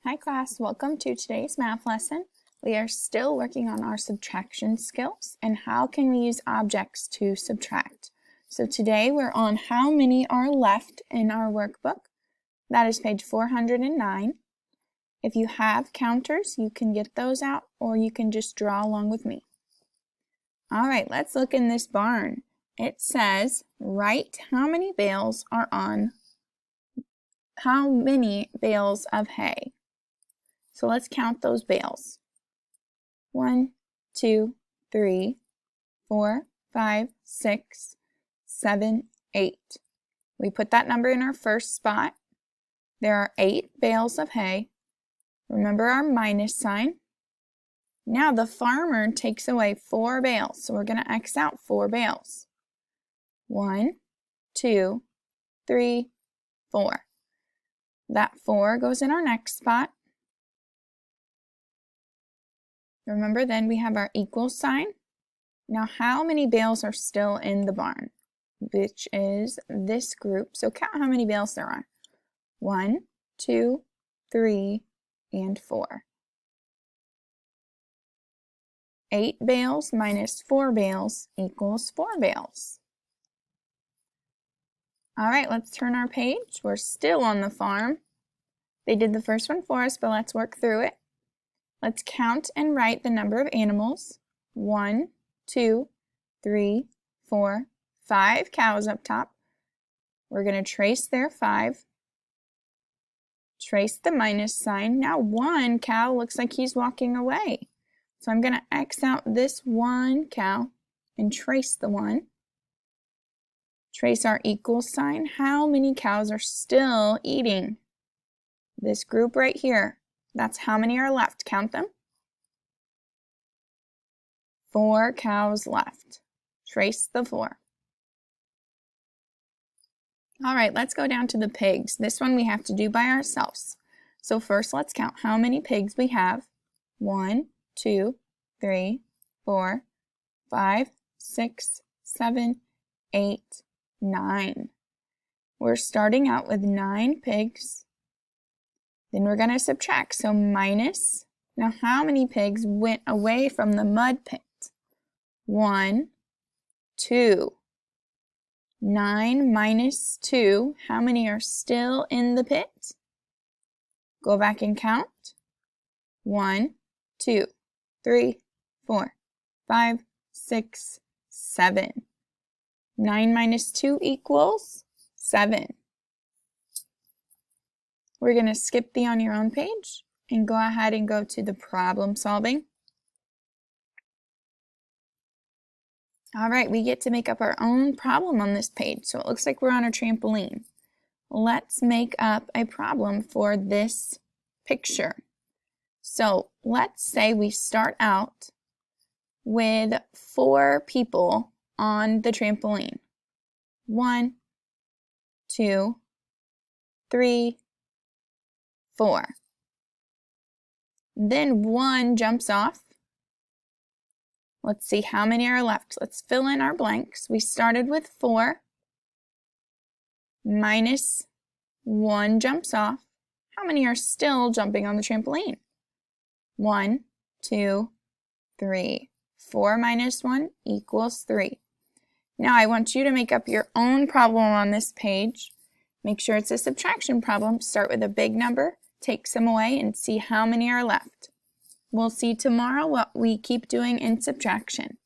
Hi class, welcome to today's math lesson. We are still working on our subtraction skills and how can we use objects to subtract. So today we're on how many are left in our workbook. That is page 409. If you have counters, you can get those out or you can just draw along with me. All right, let's look in this barn. It says, write how many bales are on how many bales of hay. So let's count those bales. 1, 2, 3, 4, 5, 6, 7, 8. We put that number in our first spot. There are 8 bales of hay. Remember our minus sign. Now the farmer takes away 4 bales, so we're going to X out 4 bales. 1, 2, 3, 4. That 4 goes in our next spot. Remember, then we have our equal sign. Now, how many bales are still in the barn? Which is this group. So count how many bales there are. 1, 2, 3, and 4. 8 bales minus 4 bales equals 4 bales. All right, let's turn our page. We're still on the farm. They did the first one for us, but let's work through it. Let's count and write the number of animals. 1, 2, 3, 4, 5 cows up top. We're going to trace their 5. Trace the minus sign. Now 1 cow looks like he's walking away. So I'm going to X out this 1 cow and trace the 1. Trace our equal sign. How many cows are still eating? This group right here. That's how many are left. Count them. 4 cows left. Trace the 4. All right, let's go down to the pigs. This one we have to do by ourselves. So first let's count how many pigs we have. 1, 2, 3, 4, 5, 6, 7, 8, 9. We're starting out with 9 pigs. Then we're going to subtract, so minus. Now how many pigs went away from the mud pit? 1, 2. 9 minus 2, how many are still in the pit? Go back and count. 1, 2, 3, 4, 5, 6, 7. 9 minus 2 equals 7. We're going to skip the on your own page and go ahead and go to the problem solving. All right, we get to make up our own problem on this page. So it looks like we're on a trampoline. Let's make up a problem for this picture. So let's say we start out with 4 people on the trampoline. 1, 2, 3, 4. Then 1 jumps off. Let's see how many are left. Let's fill in our blanks. We started with 4 minus 1 jumps off. How many are still jumping on the trampoline? 1, 2, 3. 4 minus 1 equals 3. Now I want you to make up your own problem on this page. Make sure it's a subtraction problem. Start with a big number, take some away, and see how many are left. We'll see tomorrow what we keep doing in subtraction.